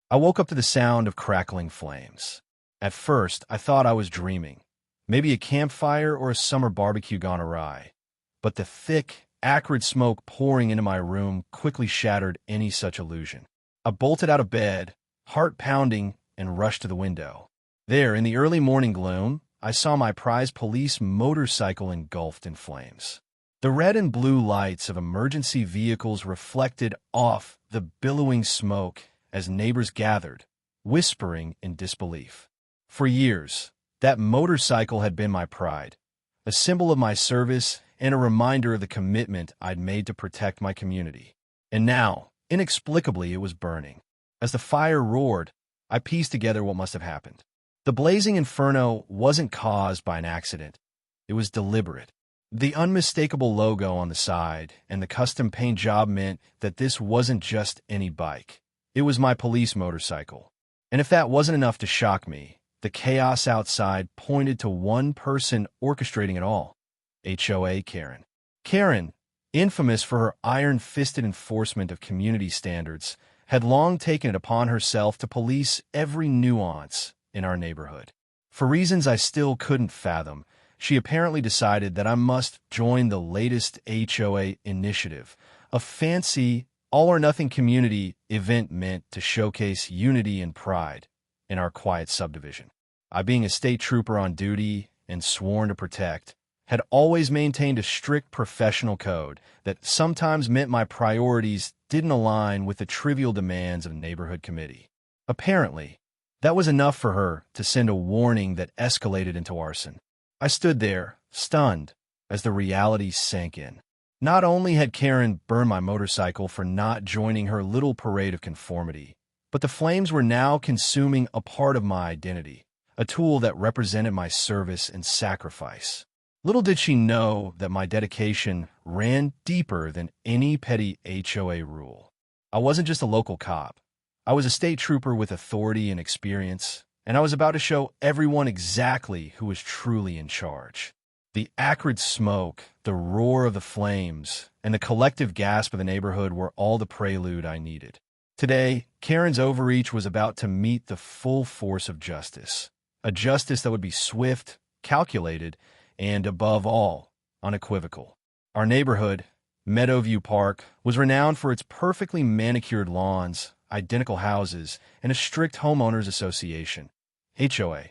I woke up to the sound of crackling flames. At first, I thought I was dreaming, maybe a campfire or a summer barbecue gone awry. But the thick, acrid smoke pouring into my room quickly shattered any such illusion. I bolted out of bed, heart pounding, and rushed to the window. There, in the early morning gloom, I saw my prized police motorcycle engulfed in flames. The red and blue lights of emergency vehicles reflected off the billowing smoke as neighbors gathered, whispering in disbelief. For years, that motorcycle had been my pride, a symbol of my service and a reminder of the commitment I'd made to protect my community. And now, inexplicably, it was burning. As the fire roared, I pieced together what must have happened. The blazing inferno wasn't caused by an accident. It was deliberate. The unmistakable logo on the side and the custom paint job meant that this wasn't just any bike. It was my police motorcycle. And if that wasn't enough to shock me, the chaos outside pointed to one person orchestrating it all. HOA Karen. Karen, infamous for her iron-fisted enforcement of community standards, had long taken it upon herself to police every nuance in our neighborhood. For reasons I still couldn't fathom, she apparently decided that I must join the latest HOA initiative, a fancy, all-or-nothing community event meant to showcase unity and pride in our quiet subdivision. I, being a state trooper on duty and sworn to protect, had always maintained a strict professional code that sometimes meant my priorities didn't align with the trivial demands of a neighborhood committee. Apparently, that was enough for her to send a warning that escalated into arson. I stood there, stunned, as the reality sank in. Not only had Karen burned my motorcycle for not joining her little parade of conformity, but the flames were now consuming a part of my identity, a tool that represented my service and sacrifice. Little did she know that my dedication ran deeper than any petty HOA rule. I wasn't just a local cop. I was a state trooper with authority and experience, and I was about to show everyone exactly who was truly in charge. The acrid smoke, the roar of the flames, and the collective gasp of the neighborhood were all the prelude I needed. Today, Karen's overreach was about to meet the full force of justice, a justice that would be swift, calculated, and, above all, unequivocal. Our neighborhood, Meadowview Park, was renowned for its perfectly manicured lawns, identical houses, and a strict homeowners association, HOA,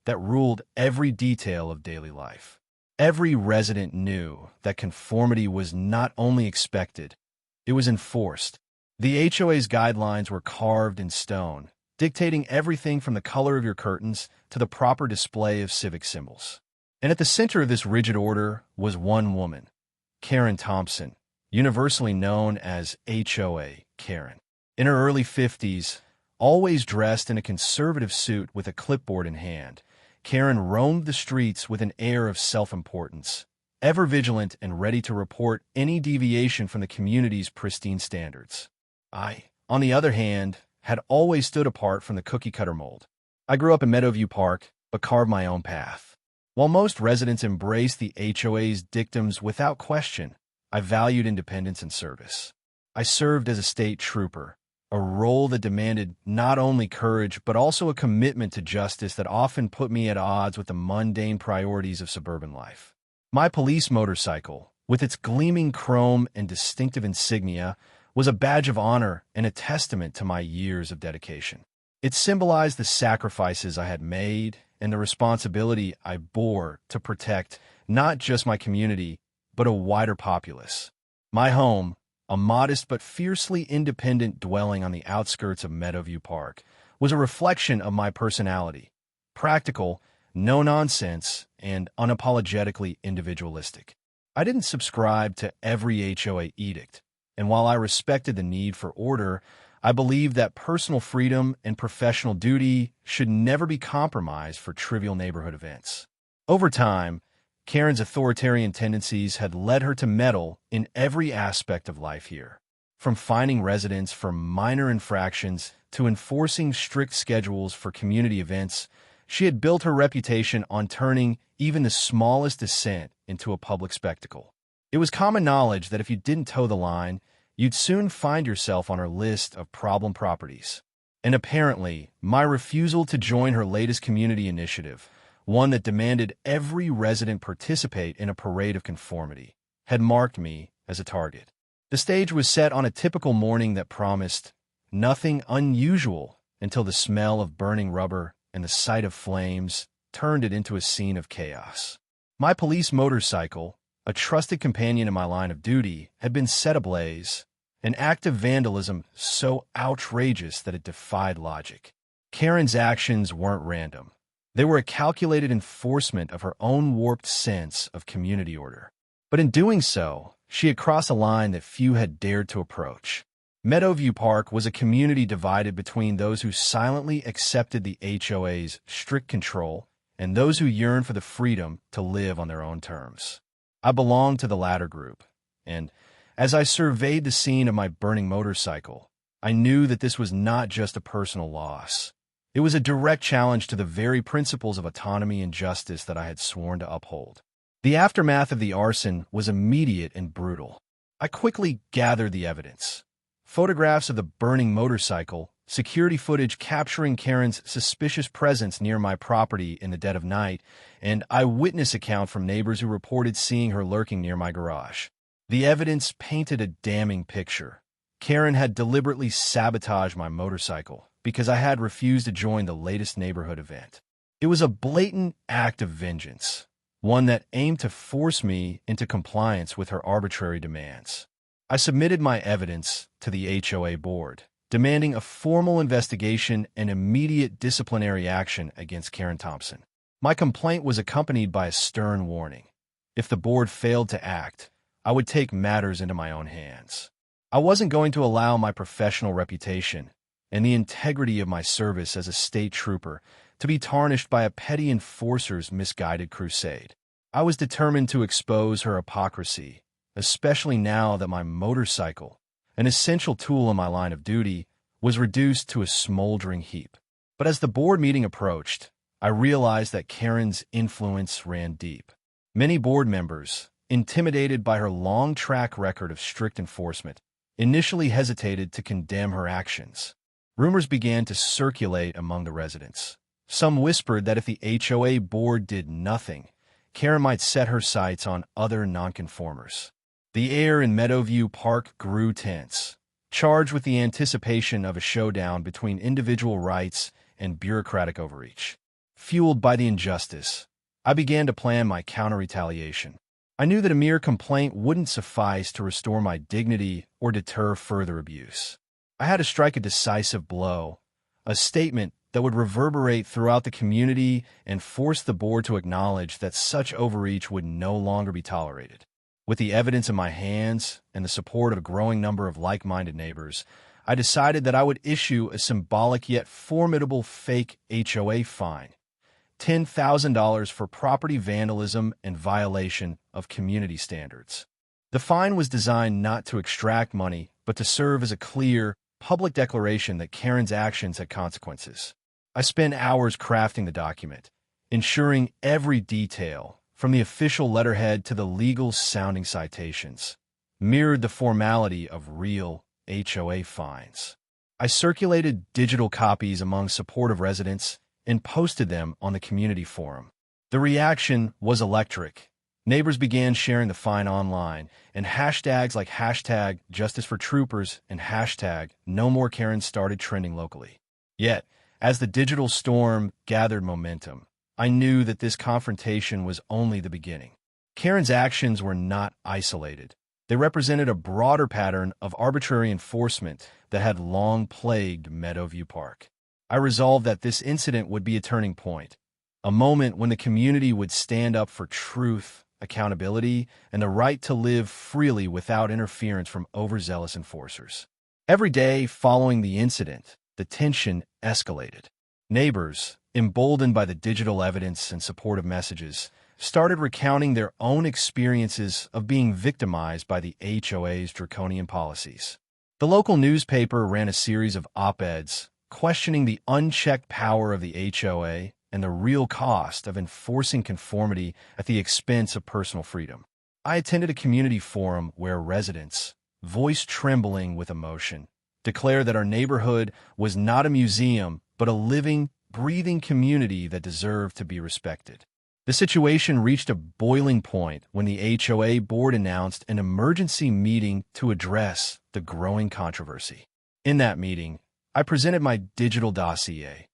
that ruled every detail of daily life. Every resident knew that conformity was not only expected, it was enforced. The HOA's guidelines were carved in stone, dictating everything from the color of your curtains to the proper display of civic symbols. And at the center of this rigid order was one woman, Karen Thompson, universally known as HOA Karen. In her early 50s, always dressed in a conservative suit with a clipboard in hand, Karen roamed the streets with an air of self-importance, ever vigilant and ready to report any deviation from the community's pristine standards. I, on the other hand, had always stood apart from the cookie-cutter mold. I grew up in Meadowview Park, but carved my own path. While most residents embraced the HOA's dictums without question, I valued independence and service. I served as a state trooper, a role that demanded not only courage but also a commitment to justice that often put me at odds with the mundane priorities of suburban life. My police motorcycle, with its gleaming chrome and distinctive insignia, was a badge of honor and a testament to my years of dedication. It symbolized the sacrifices I had made and the responsibility I bore to protect not just my community, but a wider populace. My home, a modest but fiercely independent dwelling on the outskirts of Meadowview Park, was a reflection of my personality, practical, no-nonsense, and unapologetically individualistic. I didn't subscribe to every HOA edict, and while I respected the need for order, I believed that personal freedom and professional duty should never be compromised for trivial neighborhood events. Over time, Karen's authoritarian tendencies had led her to meddle in every aspect of life here, from fining residents for minor infractions to enforcing strict schedules for community events. She had built her reputation on turning even the smallest dissent into a public spectacle. It was common knowledge that if you didn't toe the line, you'd soon find yourself on her list of problem properties. And apparently, my refusal to join her latest community initiative, one that demanded every resident participate in a parade of conformity, had marked me as a target. The stage was set on a typical morning that promised nothing unusual until the smell of burning rubber and the sight of flames turned it into a scene of chaos. My police motorcycle, a trusted companion in my line of duty, had been set ablaze, an act of vandalism so outrageous that it defied logic. Karen's actions weren't random. They were a calculated enforcement of her own warped sense of community order. But in doing so, she had crossed a line that few had dared to approach. Meadowview Park was a community divided between those who silently accepted the HOA's strict control and those who yearned for the freedom to live on their own terms. I belonged to the latter group, and as I surveyed the scene of my burning motorcycle, I knew that this was not just a personal loss. It was a direct challenge to the very principles of autonomy and justice that I had sworn to uphold. The aftermath of the arson was immediate and brutal. I quickly gathered the evidence. Photographs of the burning motorcycle, security footage capturing Karen's suspicious presence near my property in the dead of night, and eyewitness account from neighbors who reported seeing her lurking near my garage. The evidence painted a damning picture. Karen had deliberately sabotaged my motorcycle because I had refused to join the latest neighborhood event. It was a blatant act of vengeance, one that aimed to force me into compliance with her arbitrary demands. I submitted my evidence to the HOA board, demanding a formal investigation and immediate disciplinary action against Karen Thompson. My complaint was accompanied by a stern warning. If the board failed to act, I would take matters into my own hands. I wasn't going to allow my professional reputation and the integrity of my service as a state trooper to be tarnished by a petty enforcer's misguided crusade. I was determined to expose her hypocrisy, especially now that my motorcycle, an essential tool in my line of duty, was reduced to a smoldering heap. But as the board meeting approached, I realized that Karen's influence ran deep. Many board members, intimidated by her long track record of strict enforcement, initially hesitated to condemn her actions. Rumors began to circulate among the residents. Some whispered that if the HOA board did nothing, Karen might set her sights on other nonconformers. The air in Meadowview Park grew tense, charged with the anticipation of a showdown between individual rights and bureaucratic overreach. Fueled by the injustice, I began to plan my counter-retaliation. I knew that a mere complaint wouldn't suffice to restore my dignity or deter further abuse. I had to strike a decisive blow, a statement that would reverberate throughout the community and force the board to acknowledge that such overreach would no longer be tolerated. With the evidence in my hands and the support of a growing number of like-minded neighbors, I decided that I would issue a symbolic yet formidable fake HOA fine, $10,000 for property vandalism and violation of community standards. The fine was designed not to extract money, but to serve as a clear, public declaration that Karen's actions had consequences. I spent hours crafting the document, ensuring every detail, from the official letterhead to the legal-sounding citations, mirrored the formality of real HOA fines. I circulated digital copies among supportive residents and posted them on the community forum. The reaction was electric. Neighbors began sharing the fine online, and hashtags like hashtag Justice for Troopers and hashtag No More Karen started trending locally. Yet, as the digital storm gathered momentum, I knew that this confrontation was only the beginning. Karen's actions were not isolated. They represented a broader pattern of arbitrary enforcement that had long plagued Meadowview Park. I resolved that this incident would be a turning point, a moment when the community would stand up for truth, accountability, and the right to live freely without interference from overzealous enforcers. Every day following the incident, the tension escalated. Neighbors, emboldened by the digital evidence and supportive messages, started recounting their own experiences of being victimized by the HOA's draconian policies. The local newspaper ran a series of op-eds questioning the unchecked power of the HOA and the real cost of enforcing conformity at the expense of personal freedom. I attended a community forum where residents, voice trembling with emotion, declared that our neighborhood was not a museum, but a living, breathing community that deserved to be respected. The situation reached a boiling point when the HOA board announced an emergency meeting to address the growing controversy. In that meeting, I presented my digital dossier,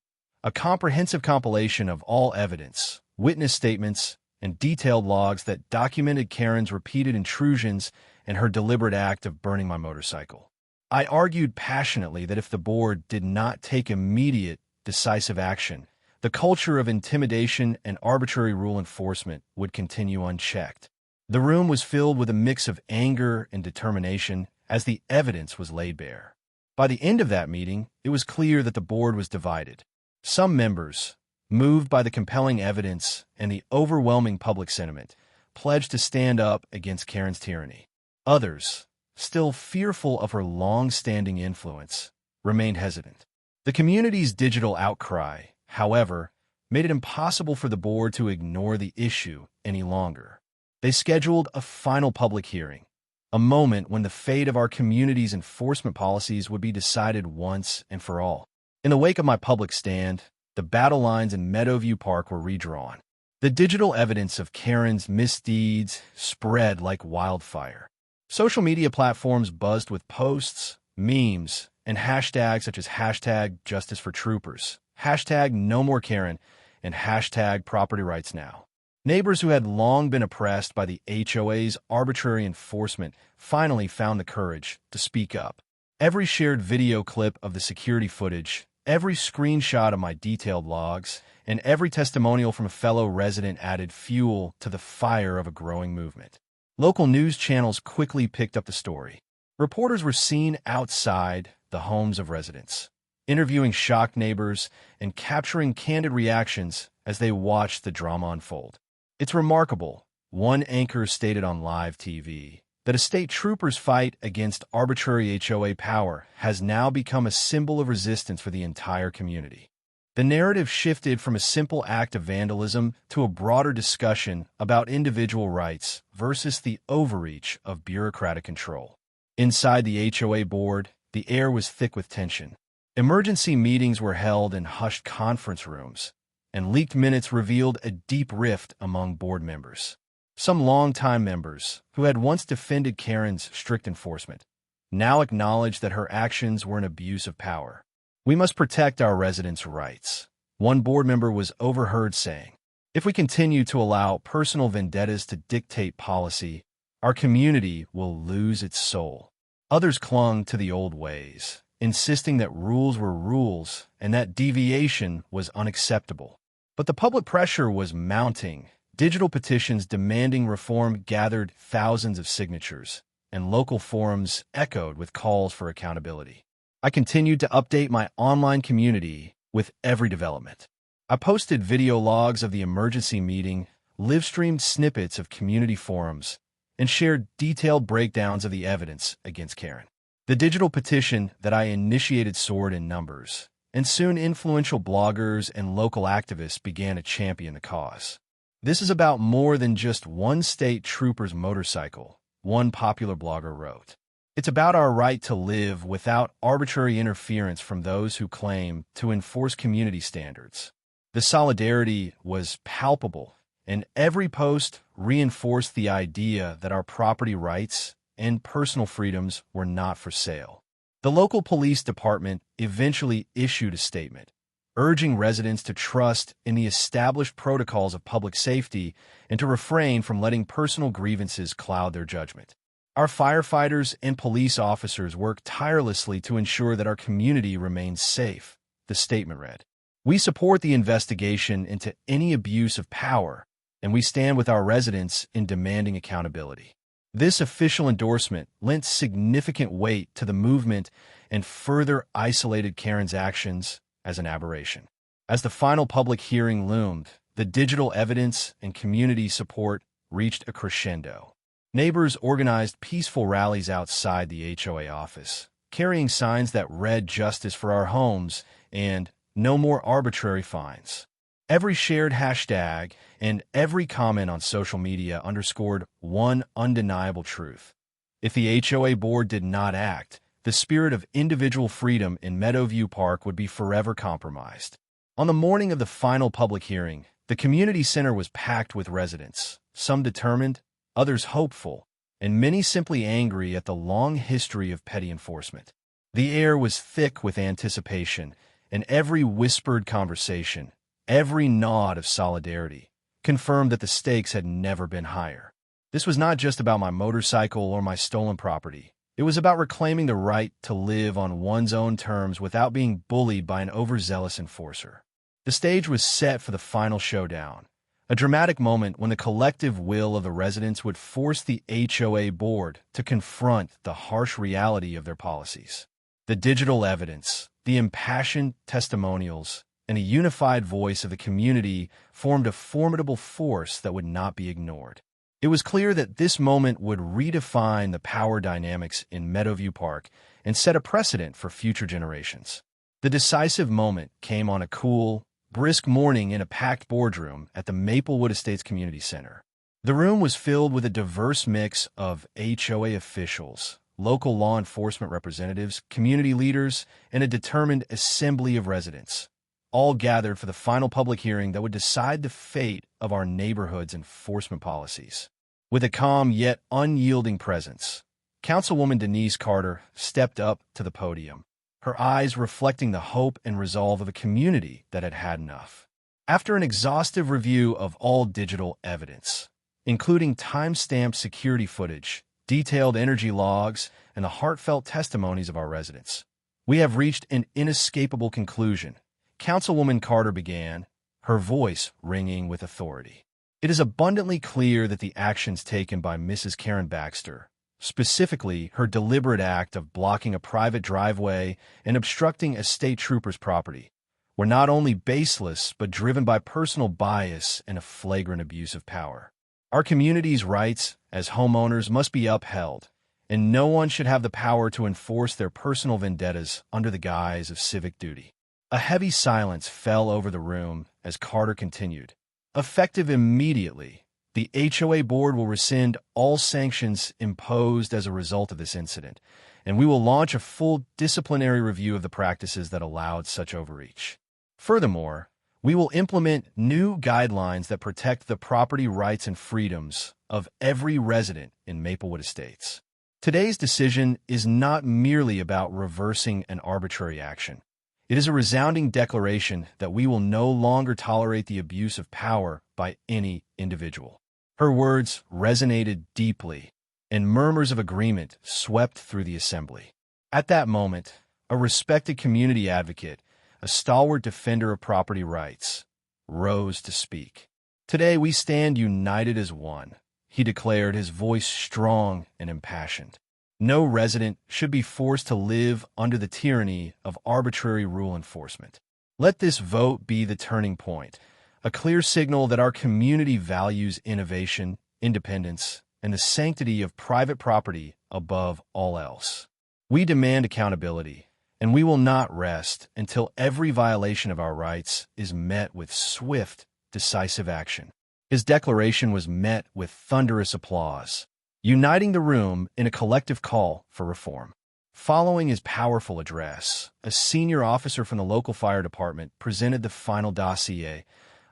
a comprehensive compilation of all evidence, witness statements, and detailed logs that documented Karen's repeated intrusions and her deliberate act of burning my motorcycle. I argued passionately that if the board did not take immediate, decisive action, the culture of intimidation and arbitrary rule enforcement would continue unchecked. The room was filled with a mix of anger and determination as the evidence was laid bare. By the end of that meeting, it was clear that the board was divided. Some members, moved by the compelling evidence and the overwhelming public sentiment, pledged to stand up against Karen's tyranny. Others, still fearful of her long-standing influence, remained hesitant. The community's digital outcry, however, made it impossible for the board to ignore the issue any longer. They scheduled a final public hearing, a moment when the fate of our community's enforcement policies would be decided once and for all. In the wake of my public stand, the battle lines in Meadowview Park were redrawn. The digital evidence of Karen's misdeeds spread like wildfire. Social media platforms buzzed with posts, memes, and hashtags such as #JusticeForTroopers, #NoMoreKaren, and #PropertyRightsNow. Neighbors who had long been oppressed by the HOA's arbitrary enforcement finally found the courage to speak up. Every shared video clip of the security footage, every screenshot of my detailed logs, and every testimonial from a fellow resident added fuel to the fire of a growing movement. Local news channels quickly picked up the story. Reporters were seen outside the homes of residents, interviewing shocked neighbors and capturing candid reactions as they watched the drama unfold. It's remarkable, one anchor stated on live TV, that a state trooper's fight against arbitrary HOA power has now become a symbol of resistance for the entire community. The narrative shifted from a simple act of vandalism to a broader discussion about individual rights versus the overreach of bureaucratic control. Inside the HOA board, the air was thick with tension. Emergency meetings were held in hushed conference rooms, and leaked minutes revealed a deep rift among board members. Some longtime members, who had once defended Karen's strict enforcement, now acknowledged that her actions were an abuse of power. "We must protect our residents' rights," one board member was overheard saying. "If we continue to allow personal vendettas to dictate policy, our community will lose its soul." Others clung to the old ways, insisting that rules were rules and that deviation was unacceptable. But the public pressure was mounting. Digital petitions demanding reform gathered thousands of signatures, and local forums echoed with calls for accountability. I continued to update my online community with every development. I posted video logs of the emergency meeting, live-streamed snippets of community forums, and shared detailed breakdowns of the evidence against Karen. The digital petition that I initiated soared in numbers, and soon influential bloggers and local activists began to champion the cause. "This is about more than just one state trooper's motorcycle," one popular blogger wrote. "It's about our right to live without arbitrary interference from those who claim to enforce community standards." The solidarity was palpable, and every post reinforced the idea that our property rights and personal freedoms were not for sale. The local police department eventually issued a statement, urging residents to trust in the established protocols of public safety and to refrain from letting personal grievances cloud their judgment. Our firefighters and police officers work tirelessly to ensure that our community remains safe, the statement read. "We support the investigation into any abuse of power, and we stand with our residents in demanding accountability." This official endorsement lent significant weight to the movement and further isolated Karen's actions as an aberration. As the final public hearing loomed, the digital evidence and community support reached a crescendo. Neighbors organized peaceful rallies outside the HOA office, carrying signs that read "Justice for our homes" and "No more arbitrary fines." Every shared hashtag and every comment on social media underscored one undeniable truth. If the HOA board did not act, the spirit of individual freedom in Meadowview Park would be forever compromised. On the morning of the final public hearing, the community center was packed with residents, some determined, others hopeful, and many simply angry at the long history of petty enforcement. The air was thick with anticipation, and every whispered conversation, every nod of solidarity, confirmed that the stakes had never been higher. This was not just about my motorcycle or my stolen property. It was about reclaiming the right to live on one's own terms without being bullied by an overzealous enforcer. The stage was set for the final showdown, a dramatic moment when the collective will of the residents would force the HOA board to confront the harsh reality of their policies. The digital evidence, the impassioned testimonials, and a unified voice of the community formed a formidable force that would not be ignored. It was clear that this moment would redefine the power dynamics in Meadowview Park and set a precedent for future generations. The decisive moment came on a cool, brisk morning in a packed boardroom at the Maplewood Estates Community Center. The room was filled with a diverse mix of HOA officials, local law enforcement representatives, community leaders, and a determined assembly of residents, all gathered for the final public hearing that would decide the fate of our neighborhood's enforcement policies. With a calm yet unyielding presence, Councilwoman Denise Carter stepped up to the podium, her eyes reflecting the hope and resolve of a community that had had enough. After an exhaustive review of all digital evidence, including time-stamped security footage, detailed energy logs, and the heartfelt testimonies of our residents, we have reached an inescapable conclusion. Councilwoman Carter began, her voice ringing with authority. It is abundantly clear that the actions taken by Mrs. Karen Baxter, specifically her deliberate act of blocking a private driveway and obstructing a state trooper's property, were not only baseless but driven by personal bias and a flagrant abuse of power. Our community's rights as homeowners must be upheld, and no one should have the power to enforce their personal vendettas under the guise of civic duty. A heavy silence fell over the room as Carter continued. Effective immediately, the HOA board will rescind all sanctions imposed as a result of this incident, and we will launch a full disciplinary review of the practices that allowed such overreach. Furthermore, we will implement new guidelines that protect the property rights and freedoms of every resident in Maplewood Estates. Today's decision is not merely about reversing an arbitrary action. It is a resounding declaration that we will no longer tolerate the abuse of power by any individual. Her words resonated deeply, and murmurs of agreement swept through the assembly. At that moment, a respected community advocate, a stalwart defender of property rights, rose to speak. "Today we stand united as one," he declared, his voice strong and impassioned. "No resident should be forced to live under the tyranny of arbitrary rule enforcement. Let this vote be the turning point, a clear signal that our community values innovation, independence, and the sanctity of private property above all else. We demand accountability, and we will not rest until every violation of our rights is met with swift, decisive action." His declaration was met with thunderous applause, uniting the room in a collective call for reform. Following his powerful address, a senior officer from the local fire department presented the final dossier,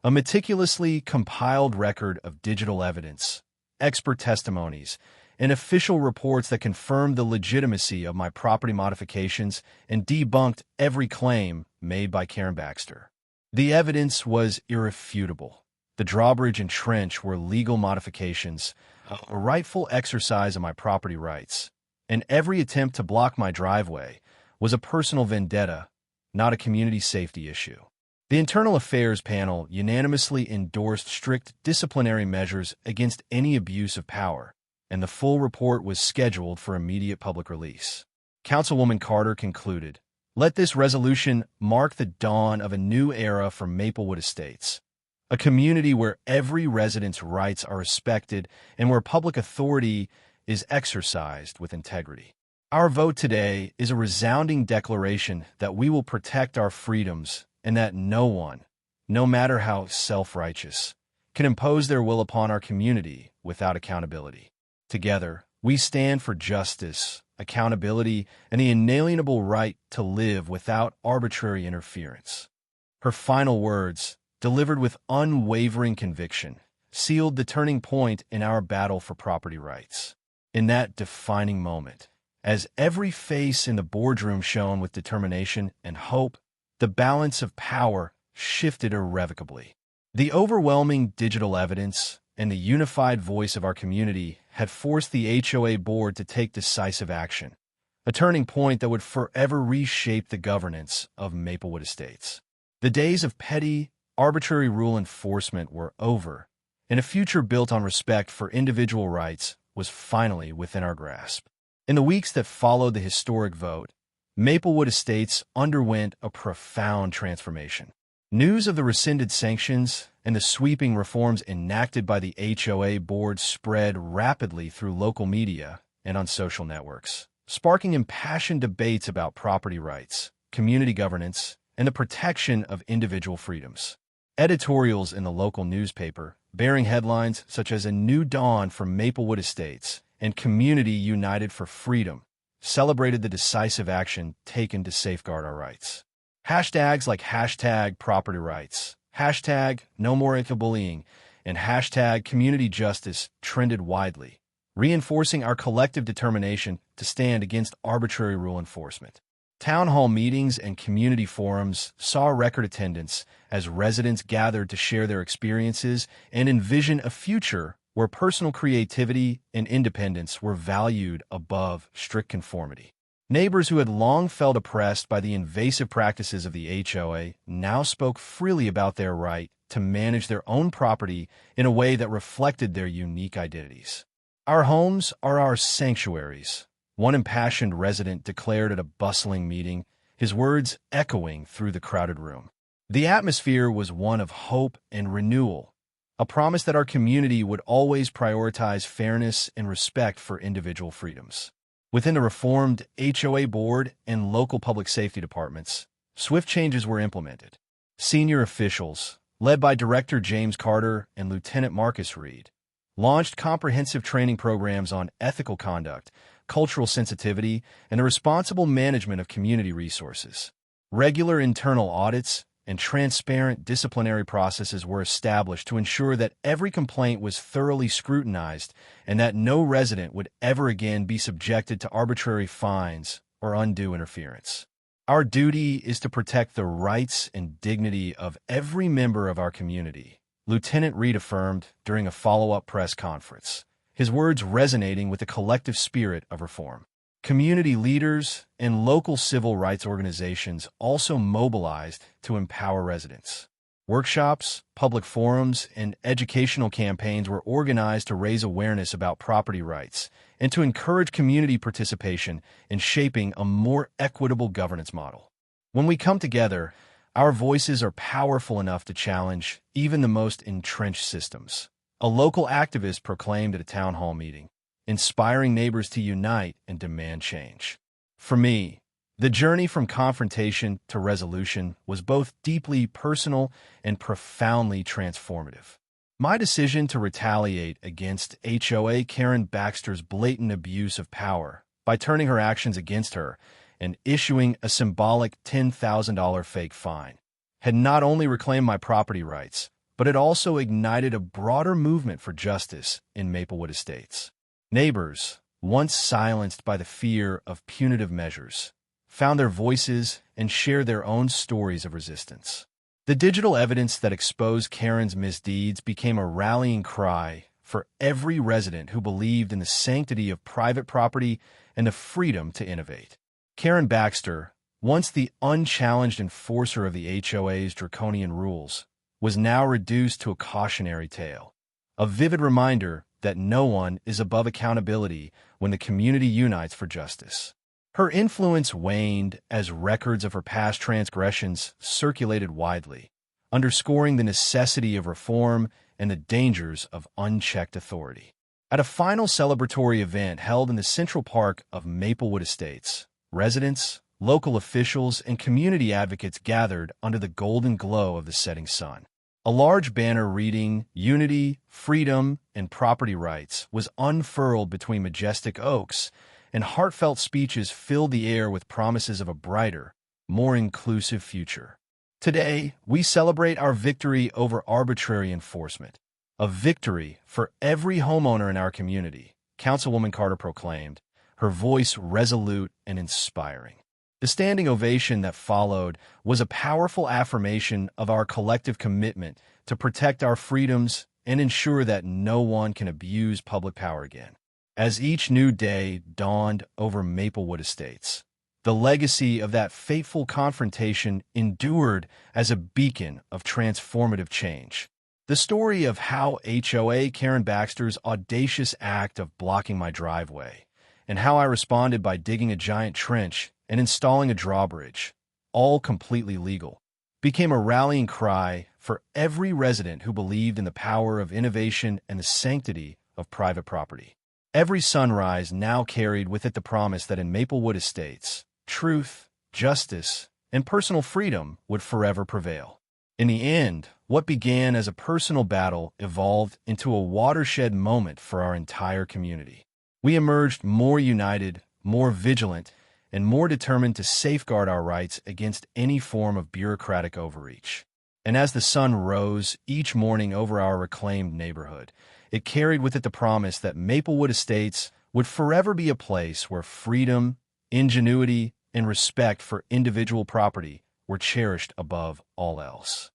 a meticulously compiled record of digital evidence, expert testimonies, and official reports that confirmed the legitimacy of my property modifications and debunked every claim made by Karen Baxter. The evidence was irrefutable. The drawbridge and trench were legal modifications, a rightful exercise of my property rights, and every attempt to block my driveway was a personal vendetta, not a community safety issue. The Internal Affairs panel unanimously endorsed strict disciplinary measures against any abuse of power, and the full report was scheduled for immediate public release. Councilwoman Carter concluded, "Let this resolution mark the dawn of a new era for Maplewood Estates, a community where every resident's rights are respected and where public authority is exercised with integrity." Our vote today is a resounding declaration that we will protect our freedoms and that no one, no matter how self-righteous, can impose their will upon our community without accountability. Together, we stand for justice, accountability, and the inalienable right to live without arbitrary interference. Her final words, delivered with unwavering conviction, sealed the turning point in our battle for property rights. In that defining moment, as every face in the boardroom shone with determination and hope, the balance of power shifted irrevocably. The overwhelming digital evidence and the unified voice of our community had forced the HOA board to take decisive action, a turning point that would forever reshape the governance of Maplewood Estates. The days of petty, arbitrary rule enforcement were over, and a future built on respect for individual rights was finally within our grasp. In the weeks that followed the historic vote, Maplewood Estates underwent a profound transformation. News of the rescinded sanctions and the sweeping reforms enacted by the HOA board spread rapidly through local media and on social networks, sparking impassioned debates about property rights, community governance, and the protection of individual freedoms. Editorials in the local newspaper, bearing headlines such as "A New Dawn for Maplewood Estates" and "Community United for Freedom," celebrated the decisive action taken to safeguard our rights. Hashtags like #PropertyRights, #NoMoreAnti-Bullying, and #CommunityJustice trended widely, reinforcing our collective determination to stand against arbitrary rule enforcement. Town hall meetings and community forums saw record attendance as residents gathered to share their experiences and envision a future where personal creativity and independence were valued above strict conformity. Neighbors who had long felt oppressed by the invasive practices of the HOA now spoke freely about their right to manage their own property in a way that reflected their unique identities. "Our homes are our sanctuaries," one impassioned resident declared at a bustling meeting, his words echoing through the crowded room. The atmosphere was one of hope and renewal, a promise that our community would always prioritize fairness and respect for individual freedoms. Within the reformed HOA board and local public safety departments, swift changes were implemented. Senior officials, led by Director James Carter and Lieutenant Marcus Reed, launched comprehensive training programs on ethical conduct, cultural sensitivity, and the responsible management of community resources. Regular internal audits and transparent disciplinary processes were established to ensure that every complaint was thoroughly scrutinized and that no resident would ever again be subjected to arbitrary fines or undue interference. Our duty is to protect the rights and dignity of every member of our community, Lieutenant Reed affirmed during a follow-up press conference, his words resonating with the collective spirit of reform. Community leaders and local civil rights organizations also mobilized to empower residents. Workshops, public forums, and educational campaigns were organized to raise awareness about property rights and to encourage community participation in shaping a more equitable governance model. When we come together, our voices are powerful enough to challenge even the most entrenched systems. A local activist proclaimed at a town hall meeting, inspiring neighbors to unite and demand change. For me, the journey from confrontation to resolution was both deeply personal and profoundly transformative. My decision to retaliate against HOA Karen Baxter's blatant abuse of power by turning her actions against her and issuing a symbolic $10,000 fake fine had not only reclaimed my property rights, but it also ignited a broader movement for justice in Maplewood Estates. Neighbors, once silenced by the fear of punitive measures, found their voices and shared their own stories of resistance. The digital evidence that exposed Karen's misdeeds became a rallying cry for every resident who believed in the sanctity of private property and the freedom to innovate. Karen Baxter, once the unchallenged enforcer of the HOA's draconian rules, was now reduced to a cautionary tale, a vivid reminder that no one is above accountability when the community unites for justice. Her influence waned as records of her past transgressions circulated widely, underscoring the necessity of reform and the dangers of unchecked authority. At a final celebratory event held in the Central Park of Maplewood Estates, residents, local officials, and community advocates gathered under the golden glow of the setting sun. A large banner reading "Unity, Freedom, and Property Rights" was unfurled between majestic oaks, and heartfelt speeches filled the air with promises of a brighter, more inclusive future. Today, we celebrate our victory over arbitrary enforcement. A victory for every homeowner in our community, Councilwoman Carter proclaimed, her voice resolute and inspiring. The standing ovation that followed was a powerful affirmation of our collective commitment to protect our freedoms and ensure that no one can abuse public power again. As each new day dawned over Maplewood Estates, the legacy of that fateful confrontation endured as a beacon of transformative change. The story of how HOA Karen Baxter's audacious act of blocking my driveway, and how I responded by digging a giant trench and installing a drawbridge, all completely legal, became a rallying cry for every resident who believed in the power of innovation and the sanctity of private property. Every sunrise now carried with it the promise that in Maplewood Estates, truth, justice, and personal freedom would forever prevail. In the end, what began as a personal battle evolved into a watershed moment for our entire community. We emerged more united, more vigilant, and more determined to safeguard our rights against any form of bureaucratic overreach. And as the sun rose each morning over our reclaimed neighborhood, it carried with it the promise that Maplewood Estates would forever be a place where freedom, ingenuity, and respect for individual property were cherished above all else.